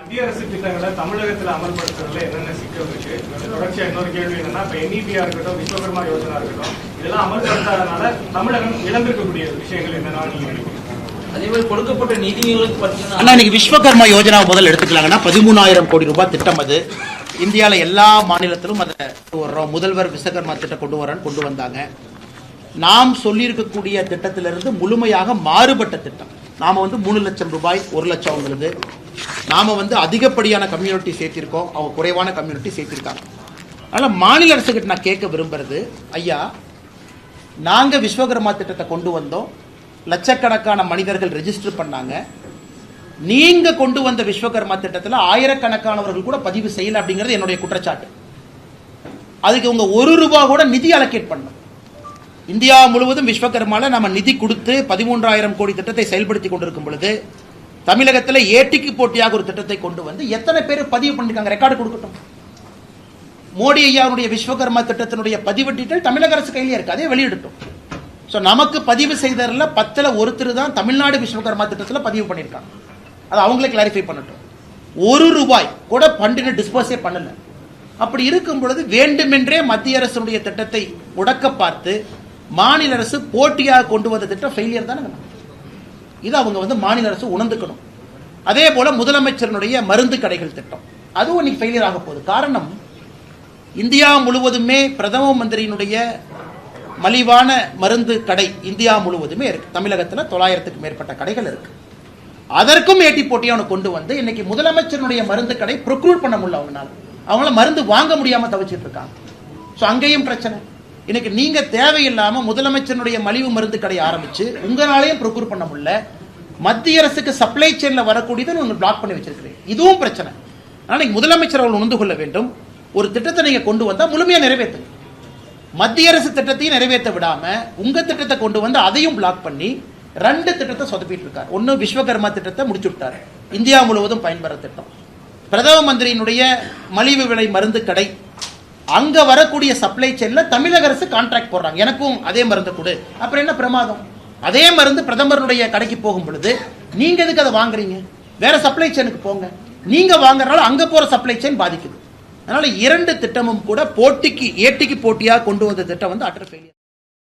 மத்திய அரசு திட்டங்களை தமிழகத்தில் அமல்படுத்துறதுல என்னென்ன சிக்கல் இருக்கு? தொடர்ச்சியா இன்னொரு கேள்வி என்னன்னா, இப்ப NEP-ஆ இருக்கட்டும், விஸ்வகர்மா யோஜனா இருக்கட்டும், இதெல்லாம் அமல்படுத்தாதனால தமிழகம் இழந்திருக்கக்கூடிய விஷயங்கள் என்னன்னா நீங்க நினைக்கிறீங்க? அதேபோல் கொடுக்கப்பட்ட நிதிகளுக்கு பார்த்தீங்கன்னா, இன்னைக்கு விஸ்வகர்மா யோஜனா முதல் எடுத்துக்கலாங்கன்னா 13,000 கோடி ரூபாய் திட்டம். அது இந்தியாவில் எல்லா மாநிலத்திலும் அதை முதல்வர் விஸ்வகர்மா திட்டம் கொண்டு வந்தாங்க. நாம் சொல்லியிருக்கக்கூடிய திட்டத்திலிருந்து முழுமையாக மாறுபட்ட திட்டம். நாம 3 லட்சம் ரூபாய் 1 லட்சம் நாம அதிகப்படியான கம்யூனிட்டி சேர்த்திருக்கோம், அவங்க குறைவான கம்யூனிட்டி சேர்த்திருக்காங்க. அதனால மாநில அரசுகிட்ட நான் கேட்க விரும்புறது, ஐயா நாங்க விஸ்வகர்மா திட்டத்தை கொண்டு வந்தோம், லட்சக்கணக்கான மனிதர்கள் ரெஜிஸ்டர் பண்ணாங்க. நீங்க கொண்டு வந்த விஸ்வகர்மா திட்டத்தில் ஆயிரக்கணக்கானவர்கள் கூட பதிவு செய்யல அப்படிங்கிறது என்னுடைய குற்றச்சாட்டு. அதுக்கு உங்க 1 ரூபாய் கூட நிதி அலோகேட் பண்ணணும். இந்தியா முழுவதும் விஸ்வகர்மால நம்ம நிதி கொடுத்து 13,000 கோடி திட்டத்தை செயல்படுத்தி கொண்டிருக்கும் பொழுது தமிழகத்தில் ஏட்டிக்கு போட்டியாக ஒரு திட்டத்தை கொண்டு வந்து எத்தனை பேர் பதிவு பண்ணிருக்காங்க? ரெக்கார்டு கொடுக்கட்டும். மோடி ஐயாவுடைய விஸ்வகர்மா திட்டத்தினுடைய பதிவு டீட்டெயில் தமிழக அரசு கையிலே இருக்கு, அதே வெளியிடட்டும். நமக்கு பதிவு செய்ததில் 10ல் ஒருத்தர் தான் தமிழ்நாடு விஸ்வகர்மா திட்டத்தில் பதிவு பண்ணியிருக்காங்க. அது அவங்களே கிளாரிஃபை பண்ணட்டும். 1 ரூபாய் கூட ஃபண்டினை டிஸ்போஸே பண்ணல. அப்படி இருக்கும் பொழுது வேண்டுமென்றே மத்திய அரசுடைய திட்டத்தை முடக்க பார்த்து மாநில அரசு போட்டியாக கொண்டு வந்த திட்டம் ஃபெயிலியர் தானே. இது அவங்க மாநில அரசு உணர்ந்துக்கணும். அதே போல முதலமைச்சருடைய மருந்து கடைகள் திட்டம் அதுவும் இன்னைக்கு ஃபெயிலியர் ஆக போகுது. காரணம், இந்தியா முழுவதுமே பிரதம மந்திரியினுடைய மலிவான மருந்து கடை இந்தியா முழுவதுமே இருக்கு. தமிழகத்தில் 900க்கும் மேற்பட்ட கடைகள் இருக்கு. அதற்கும் ஏட்டி போட்டியான கொண்டு வந்து இன்னைக்கு முதலமைச்சருடைய மருந்து கடை ப்ரொக்யூர் பண்ண முடியல. அவங்களால மருந்து வாங்க முடியாம தவிச்சிட்டு இருக்காங்க. அங்கேயும் பிரச்சனை. இன்னைக்கு நீங்க தேவையில்லாம முதலமைச்சருடைய மலிவு மருந்து கடை ஆரம்பிச்சு உங்களாலையும் ப்ரொக்யூர் பண்ண முடியல. மத்திய அரசுக்கு சப்ளை செயின்ல வரக்கூடியது நீங்க பிளாக் பண்ணி வச்சிருக்கீங்க. இதுவும் பிரச்சனை. ஆனா முதலமைச்சர் அவர்கள் உணர்ந்து கொள்ள வேண்டும். ஒரு திட்டத்தை நீங்க கொண்டு வந்தா முழுமையா நிறைவேற்றுங்க. மத்திய அரசு திட்டத்தையும் நிறைவேற்ற விடாம உங்க திட்டத்தை கொண்டு வந்து அதையும் பிளாக் பண்ணி 2 திட்டத்தை சொதப்பிட்டு இருக்காரு. ஒன்னு விஸ்வகர்மா திட்டத்தை முடிச்சு விட்டாரு, இந்தியா முழுவதும் பயன்பெற திட்டம். பிரதம மந்திரியினுடைய மலிவு விலை மருந்து கடை அங்க வரக்கூடிய சப்ளை செயின்ல தமிழக அரசு கான்ட்ராக்ட் போடுறாங்க, எனக்கும் அதே மருந்து கொடு. அப்புறம் என்ன பிரமாதம்? அதே மருந்து பிரதமருடைய கடைக்கு போகும் பொழுது நீங்க எதுக்கு அதை வாங்குறீங்க? வேற சப்ளை செயினுக்கு போங்க. நீங்க வாங்குறதுனால அங்க போற சப்ளை செயின் பாதிக்குது. அதனால 2 திட்டமும் கூட ஏட்டிக்கு போட்டியாக கொண்டு வந்த திட்டம் அட்டர் ஃபெயிலியர்.